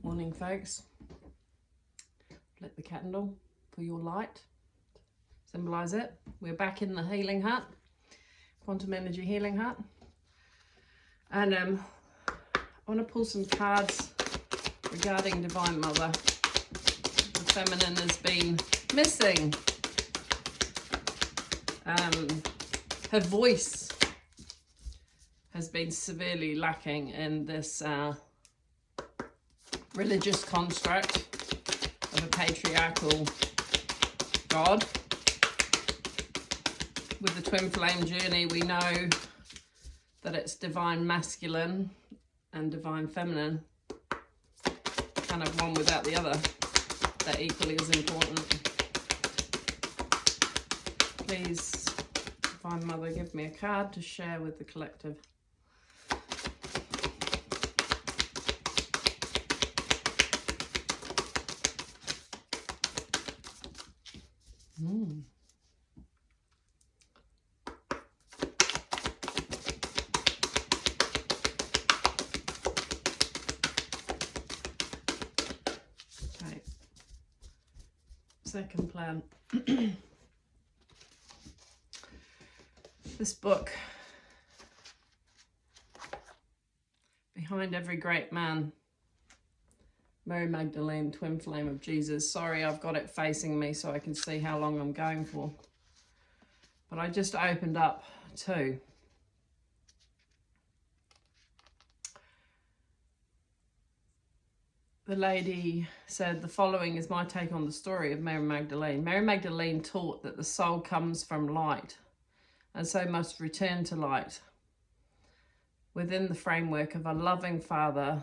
Morning, folks. Lit the candle for your light. Symbolize it. We're back in the healing hut, quantum energy healing hut, and I want to pull some cards regarding Divine Mother. The feminine has been missing. Her voice has been severely lacking in this religious construct of a patriarchal God. With the twin flame journey, we know that it's divine masculine and divine feminine, kind of one without the other. They're equally as important. Please, Divine Mother, give me a card to share with the collective. Okay. Second plan. This book, Behind Every Great Man, Mary Magdalene, Twin Flame of Jesus. Sorry, I've got it facing me so I can see how long I'm going for. But I just opened up two. The lady said, the following is my take on the story of Mary Magdalene. Mary Magdalene taught that the soul comes from light and so must return to light within the framework of a loving Father,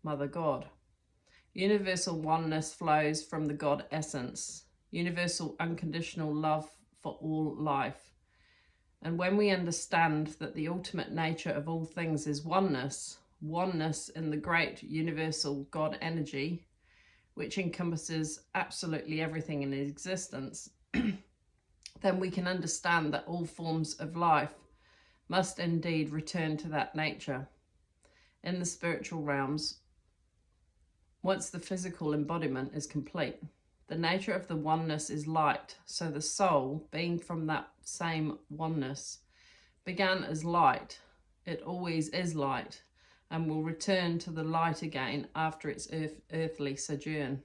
Mother God. Universal oneness flows from the God essence, universal unconditional love for all life. And when we understand that the ultimate nature of all things is oneness, oneness in the great universal God energy, which encompasses absolutely everything in existence, then we can understand that all forms of life must indeed return to that nature. In the spiritual realms, once the physical embodiment is complete, the nature of the oneness is light, so the soul, being from that same oneness, began as light. It always is light, and will return to the light again after its earthly sojourn.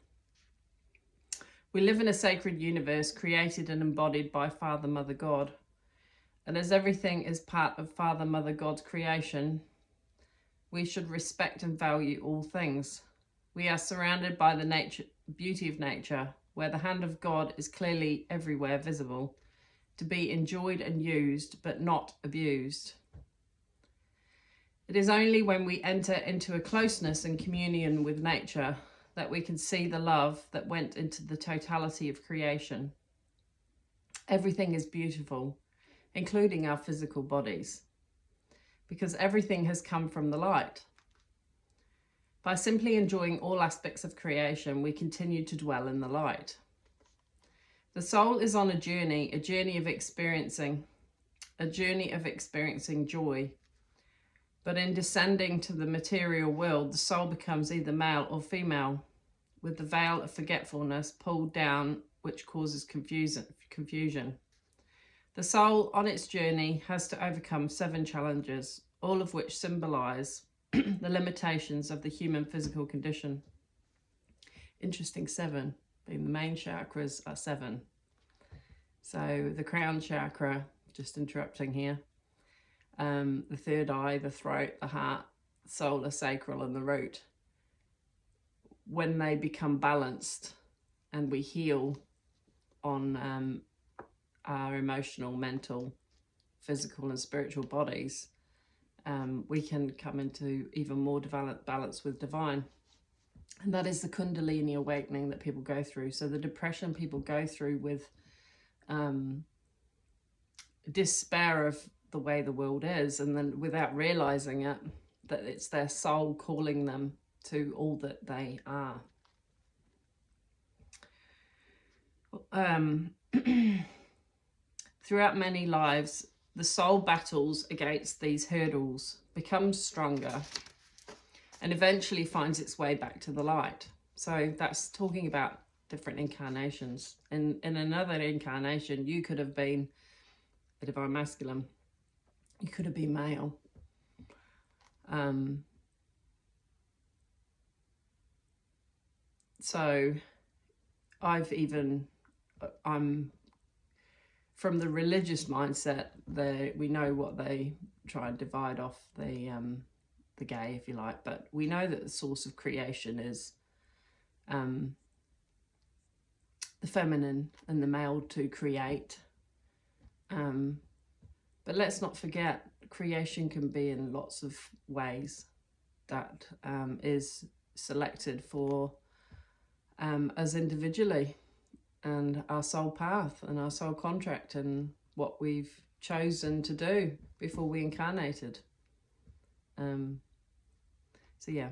We live in a sacred universe created and embodied by Father, Mother, God. And as everything is part of Father, Mother, God's creation, we should respect and value all things. We are surrounded by the beauty of nature, where the hand of God is clearly everywhere visible, to be enjoyed and used, but not abused. It is only when we enter into a closeness and communion with nature that we can see the love that went into the totality of creation. Everything is beautiful, including our physical bodies, because everything has come from the light. By simply enjoying all aspects of creation, we continue to dwell in the light. The soul is on a journey of experiencing joy. But in descending to the material world, the soul becomes either male or female, with the veil of forgetfulness pulled down, which causes confusion. The soul on its journey has to overcome 7 challenges, all of which symbolize the limitations of the human physical condition. Interesting, 7, being the main chakras are 7. So the crown chakra, just interrupting here, the third eye, the throat, the heart, the solar sacral, and the root. When they become balanced and we heal on our emotional, mental, physical, and spiritual bodies, we can come into even more developed balance with divine. And that is the Kundalini awakening that people go through. So the depression people go through with despair of the way the world is, and then without realizing it, that it's their soul calling them to all that they are. Throughout many lives, the soul battles against these hurdles, becomes stronger, and eventually finds its way back to the light. So that's talking about different incarnations. In another incarnation, you could have been a divine masculine. You could have been male. So I'm from the religious mindset. We know what they try and divide off the gay, if you like, but we know that the source of creation is the feminine and the male to create. But let's not forget, creation can be in lots of ways. That is selected for us individually, and our soul path and our soul contract and what we've chosen to do before we incarnated. So yeah,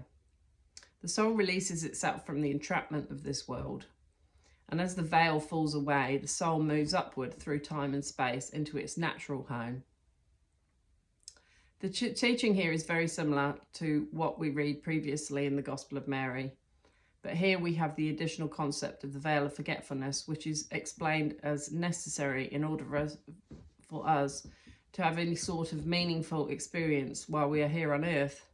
the soul releases itself from the entrapment of this world. And as the veil falls away, the soul moves upward through time and space into its natural home. The teaching here is very similar to what we read previously in the Gospel of Mary. But here we have the additional concept of the veil of forgetfulness, which is explained as necessary in order for us to have any sort of meaningful experience while we are here on earth.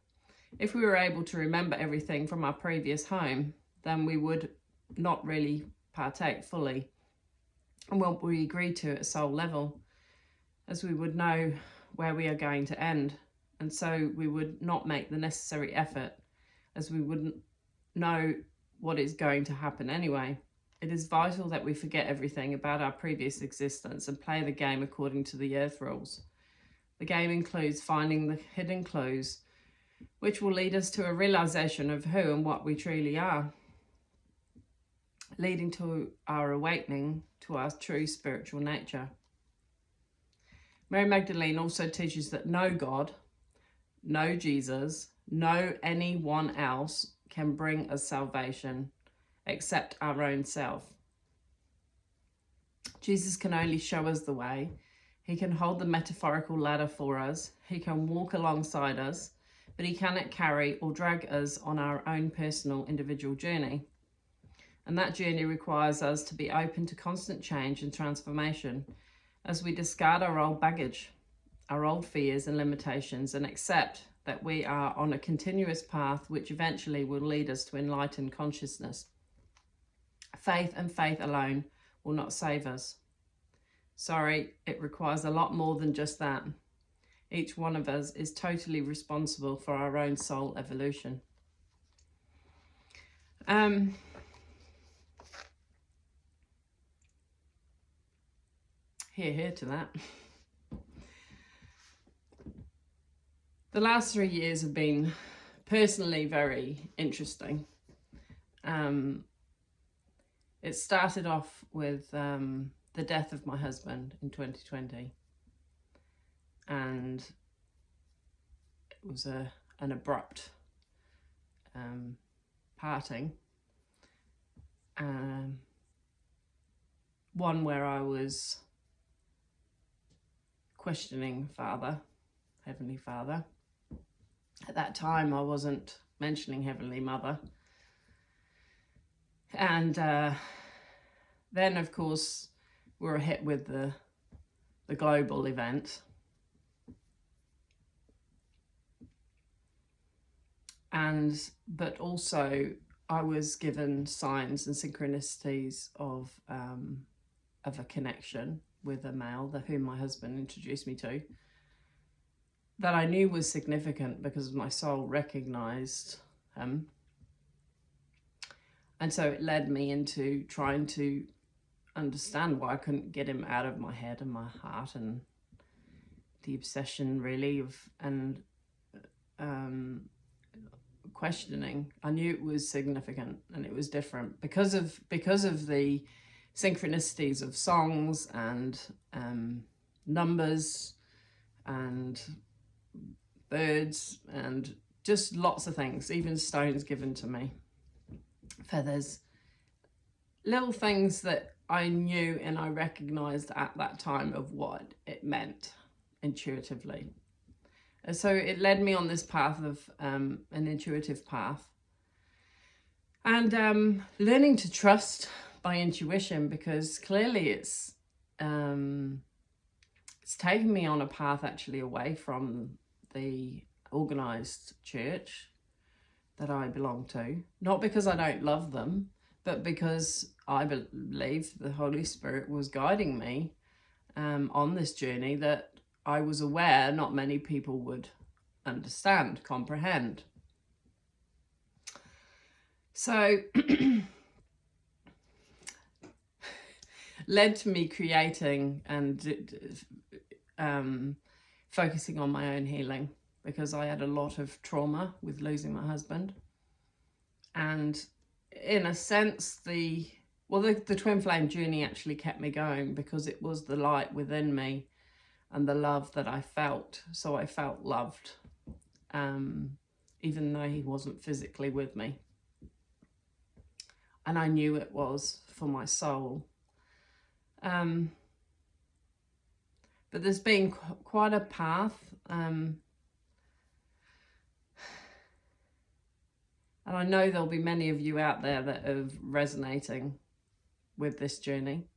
If we were able to remember everything from our previous home, then we would not really partake fully and what we agree to at a soul level, as we would know where we are going to end, and so we would not make the necessary effort, as we wouldn't know what is going to happen anyway. It is vital that we forget everything about our previous existence and play the game according to the earth rules. The game includes finding the hidden clues, which will lead us to a realization of who and what we truly are, leading to our awakening to our true spiritual nature. Mary Magdalene also teaches that no God, no Jesus, no anyone else can bring us salvation except our own self. Jesus can only show us the way. He can hold the metaphorical ladder for us. He can walk alongside us, but he cannot carry or drag us on our own personal individual journey. And that journey requires us to be open to constant change and transformation as we discard our old baggage, our old fears and limitations, and accept that we are on a continuous path which eventually will lead us to enlightened consciousness. Faith and faith alone will not save us. Sorry, it requires a lot more than just that. Each one of us is totally responsible for our own soul evolution. Hear to that. The last 3 years have been personally very interesting. It started off with the death of my husband in 2020, and it was an abrupt parting. One where I was questioning Father, Heavenly Father. At that time, I wasn't mentioning Heavenly Mother. And then, of course, we were hit with the global event. But also, I was given signs and synchronicities of a connection with a male whom my husband introduced me to, that I knew was significant because my soul recognized him. And so it led me into trying to understand why I couldn't get him out of my head and my heart, and the obsession really of, and questioning. I knew it was significant and it was different because of the synchronicities of songs and numbers and birds and just lots of things, even stones given to me, feathers, little things that I knew and I recognized at that time of what it meant intuitively. So it led me on this path of an intuitive path. And learning to trust by intuition, because clearly it's taken me on a path actually away from the organised church that I belong to. Not because I don't love them, but because I believe the Holy Spirit was guiding me on this journey that I was aware not many people would understand, comprehend. So led to me creating and focusing on my own healing, because I had a lot of trauma with losing my husband. And in a sense, the twin flame journey actually kept me going, because it was the light within me and the love that I felt. So I felt loved, even though he wasn't physically with me. And I knew it was for my soul. But there's been quite a path. And I know there'll be many of you out there that are resonating with this journey.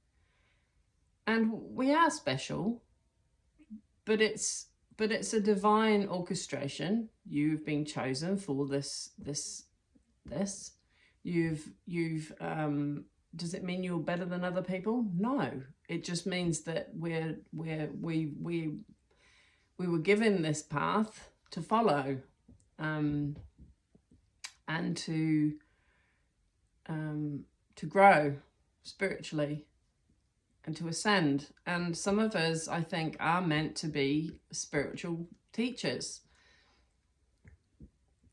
And we are special, but it's a divine orchestration. You've been chosen for this. You've does it mean you're better than other people? No. It just means that we were given this path to follow, and to grow spiritually and to ascend. And some of us, I think, are meant to be spiritual teachers.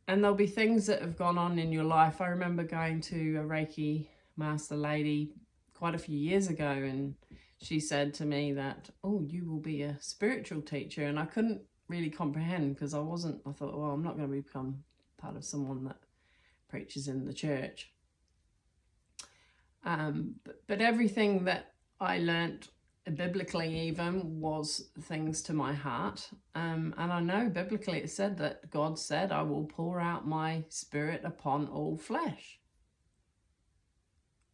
And there'll be things that have gone on in your life. I remember going to a Reiki master lady quite a few years ago, and she said to me that, oh, you will be a spiritual teacher. And I couldn't really comprehend, because I thought, well, I'm not going to become part of someone that preaches in the church. But everything that I learnt biblically even was things to my heart. And I know biblically it said that God said, I will pour out my spirit upon all flesh.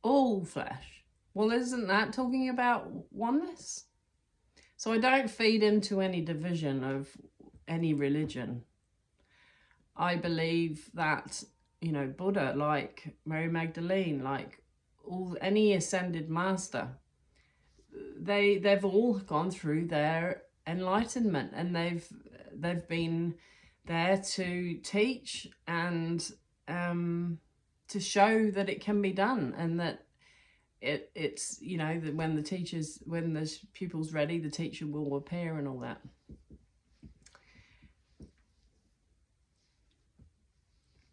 All flesh. Well, isn't that talking about oneness? So I don't feed into any division of any religion. I believe that, Buddha, like Mary Magdalene, like any ascended master, they've all gone through their enlightenment, and they've been there to teach and to show that it can be done, and that it's that when the pupil's ready, the teacher will appear and all that.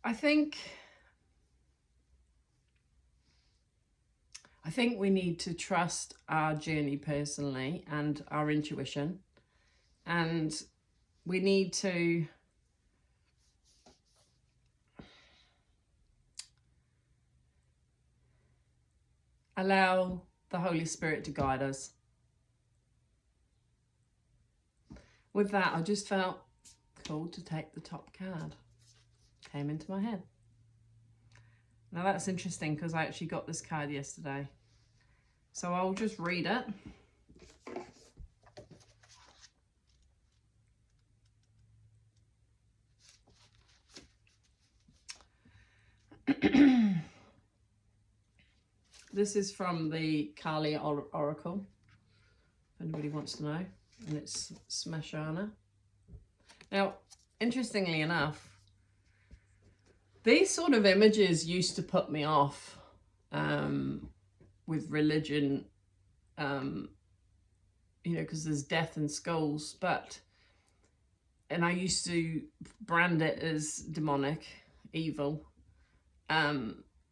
I think we need to trust our journey personally and our intuition, and we need to allow the Holy Spirit to guide us. With that, I just felt called to take the top card. Came into my head. Now that's interesting, because I actually got this card yesterday. So I'll just read it. This is from the Kali Oracle, if anybody wants to know, and it's Smashana. Now, interestingly enough, these sort of images used to put me off with religion, because there's death and skulls, and I used to brand it as demonic, evil,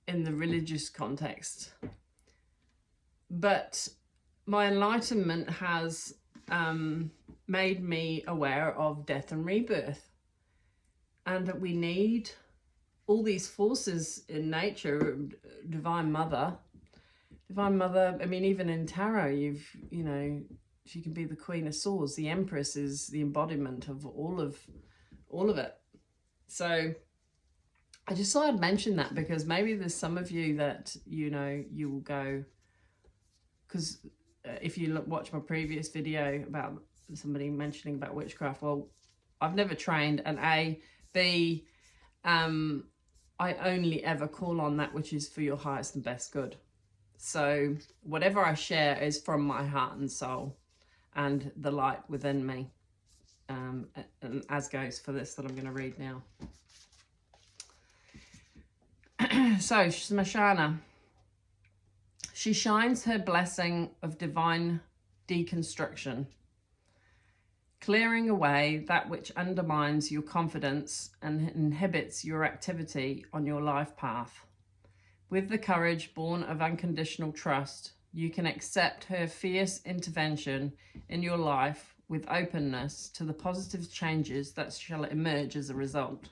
in the religious context. But my enlightenment has made me aware of death and rebirth, and that we need all these forces in nature. Divine Mother, I mean, even in tarot, She can be the Queen of Swords. The Empress is the embodiment of all of it. So I just thought I'd mention that, because maybe there's some of you that, you know, you will go, because if you watch my previous video about somebody mentioning about witchcraft, well, I've never trained, and B, I only ever call on that which is for your highest and best good. So whatever I share is from my heart and soul and the light within me, and as goes for this that I'm going to read now. So Smoshana, she shines her blessing of divine deconstruction, clearing away that which undermines your confidence and inhibits your activity on your life path. With the courage born of unconditional trust, you can accept her fierce intervention in your life with openness to the positive changes that shall emerge as a result.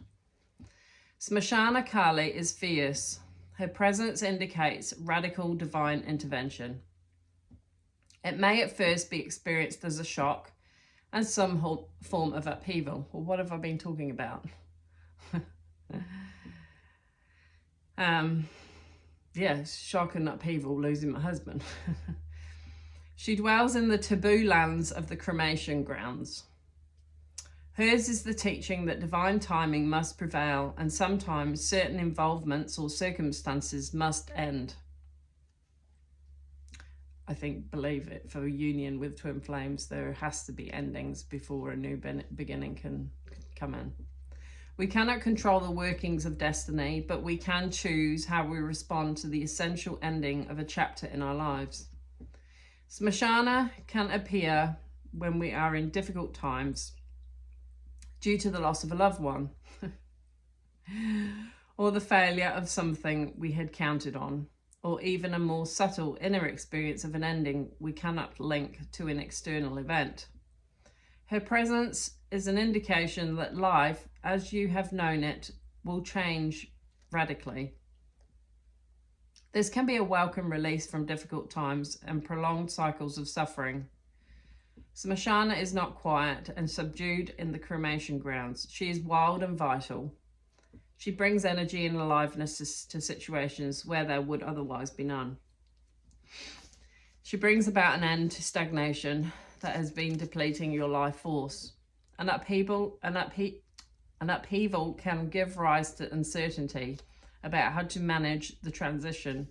Smoshana Kali is fierce. Her presence indicates radical divine intervention. It may at first be experienced as a shock and some form of upheaval. Well, what have I been talking about? Yes, shock and upheaval, losing my husband. She dwells in the taboo lands of the cremation grounds. Hers is the teaching that divine timing must prevail, and sometimes certain involvements or circumstances must end. I believe it, for a union with twin flames, there has to be endings before a new beginning can come in. We cannot control the workings of destiny, but we can choose how we respond to the essential ending of a chapter in our lives. Smoshana can appear when we are in difficult times due to the loss of a loved one or the failure of something we had counted on, or even a more subtle inner experience of an ending we cannot link to an external event. Her presence is an indication that life, as you have known it, will change radically. This can be a welcome release from difficult times and prolonged cycles of suffering. Smoshana is not quiet and subdued in the cremation grounds. She is wild and vital. She brings energy and aliveness to situations where there would otherwise be none. She brings about an end to stagnation that has been depleting your life force. An upheaval can give rise to uncertainty about how to manage the transition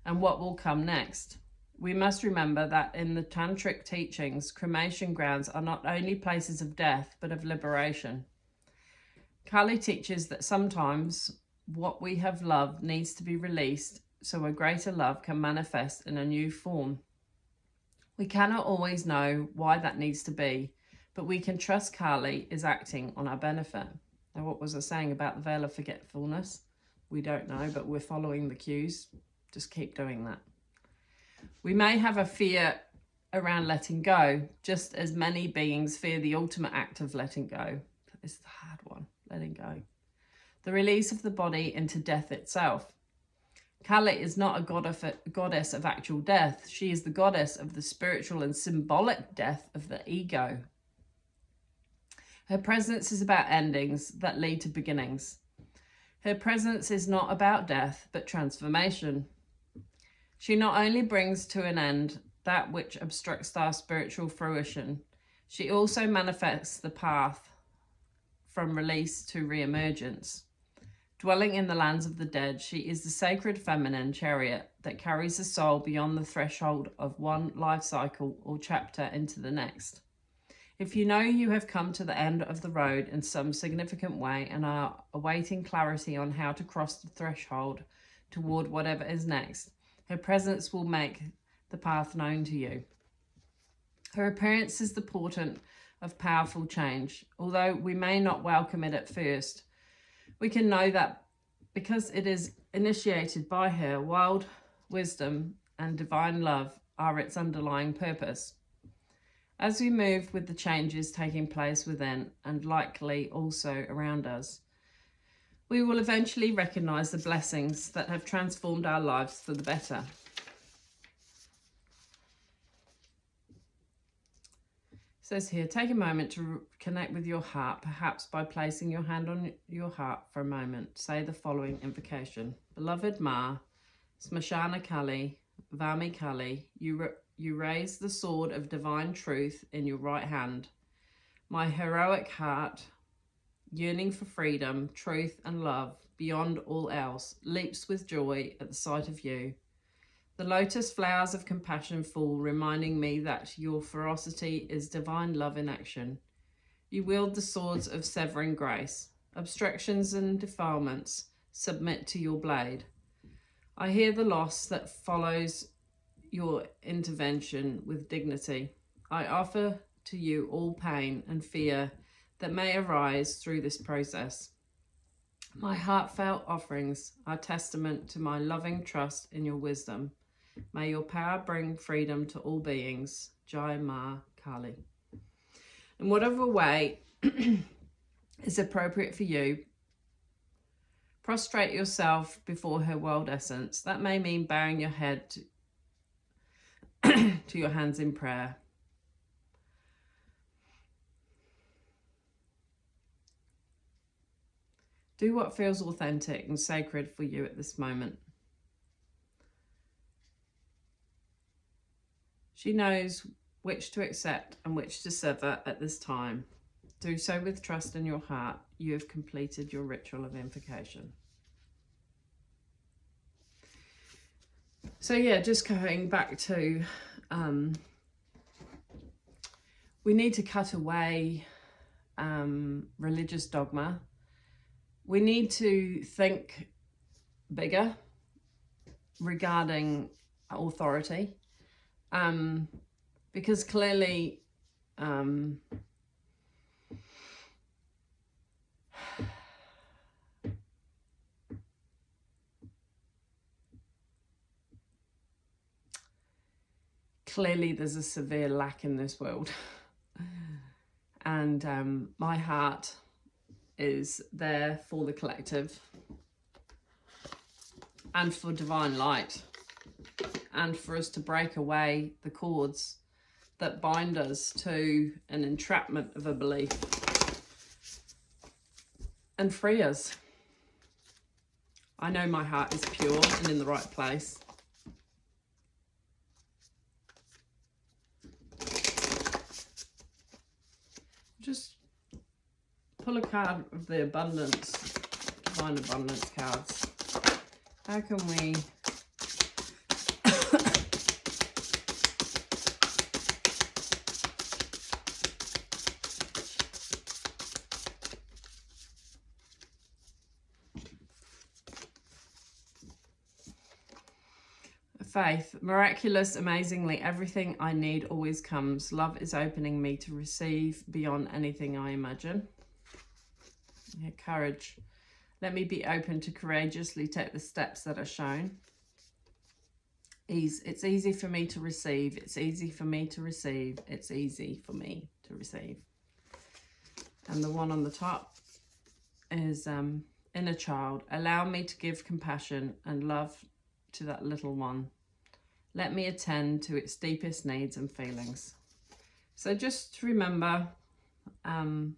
and what will come next. We must remember that in the tantric teachings, cremation grounds are not only places of death, but of liberation. Kali teaches that sometimes what we have loved needs to be released so a greater love can manifest in a new form. We cannot always know why that needs to be, but we can trust Kali is acting on our benefit. Now, what was I saying about the veil of forgetfulness? We don't know, but we're following the cues. Just keep doing that. We may have a fear around letting go, just as many beings fear the ultimate act of letting go. It's the hard one, letting go. The release of the body into death itself. Kali is not a goddess of actual death. She is the goddess of the spiritual and symbolic death of the ego. Her presence is about endings that lead to beginnings. Her presence is not about death, but transformation. She not only brings to an end that which obstructs our spiritual fruition, she also manifests the path from release to re-emergence. Dwelling in the lands of the dead, she is the sacred feminine chariot that carries the soul beyond the threshold of one life cycle or chapter into the next. If you know you have come to the end of the road in some significant way and are awaiting clarity on how to cross the threshold toward whatever is next, her presence will make the path known to you. Her appearance is the portent of powerful change. Although we may not welcome it at first, we can know that because it is initiated by her, wild wisdom and divine love are its underlying purpose. As we move with the changes taking place within and likely also around us, we will eventually recognize the blessings that have transformed our lives for the better. says here, take a moment to connect with your heart, perhaps by placing your hand on your heart for a moment. Say the following invocation. Beloved Ma, Smashana Kali, Vami Kali, you raise the sword of divine truth in your right hand. My heroic heart, yearning for freedom, truth and love, beyond all else, leaps with joy at the sight of you. The lotus flowers of compassion fall, reminding me that your ferocity is divine love in action. You wield the swords of severing grace. Obstructions and defilements submit to your blade. I hear the loss that follows your intervention with dignity. I offer to you all pain and fear that may arise through this process. My heartfelt offerings are testament to my loving trust in your wisdom. May your power bring freedom to all beings. Jai Ma Kali. In whatever way is appropriate for you, prostrate yourself before her world essence. That may mean bowing your head to your hands in prayer. Do what feels authentic and sacred for you at this moment. She knows which to accept and which to sever at this time. Do so with trust in your heart. You have completed your ritual of invocation. So yeah, just going back to, we need to cut away religious dogma. We need to think bigger regarding authority. Because clearly there's a severe lack in this world. And my heart is there for the collective and for divine light, and for us to break away the cords that bind us to an entrapment of a belief and free us. I know my heart is pure and in the right place. Just pull a card of the abundance, divine abundance cards. How can we faith, miraculous, amazingly, everything I need always comes. Love is opening me to receive beyond anything I imagine. Yeah, courage. Let me be open to courageously take the steps that are shown. Ease. It's easy for me to receive. It's easy for me to receive. It's easy for me to receive. And the one on the top is inner child. Allow me to give compassion and love to that little one. Let me attend to its deepest needs and feelings. So just remember, and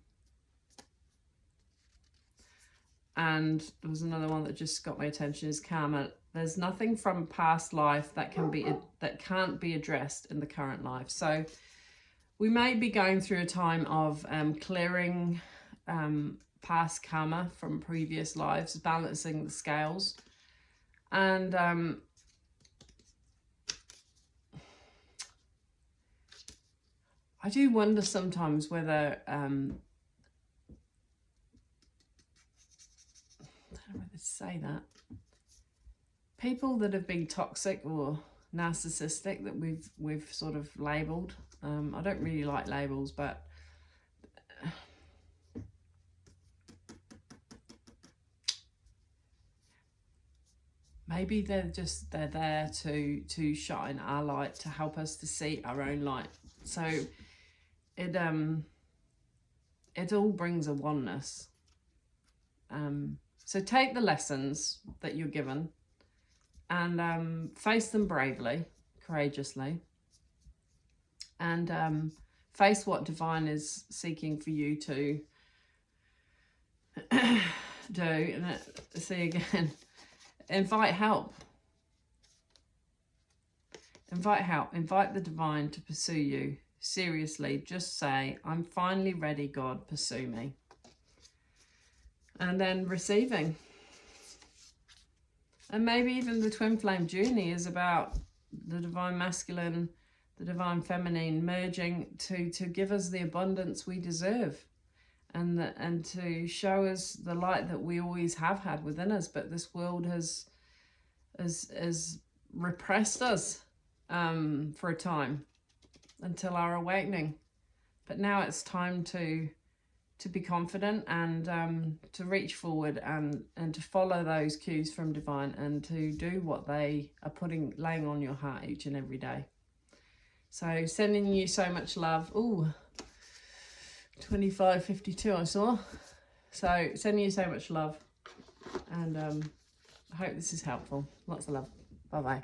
there was another one that just got my attention, is karma. There's nothing from past life that can't be addressed in the current life. So we may be going through a time of clearing past karma from previous lives, balancing the scales. And I do wonder sometimes whether, I don't know whether to say that, people that have been toxic or narcissistic that we've sort of labelled, I don't really like labels, but maybe they're there to shine our light, to help us to see our own light. So it all brings a oneness. So take the lessons that you're given and face them bravely, courageously, and face what divine is seeking for you to do. And see again, invite help. Invite help. Invite the divine to pursue you. Seriously, just say, I'm finally ready, God, pursue me. And then receiving. And maybe even the twin flame journey is about the divine masculine, the divine feminine merging to give us the abundance we deserve, and to show us the light that we always have had within us, but this world has repressed us for a time until our awakening. But now it's time to be confident and to reach forward and to follow those cues from divine and to do what they are laying on your heart each and every day. So sending you so much love. Ooh, 25:52 I saw. So sending you so much love, and I hope this is helpful. Lots of love. Bye bye.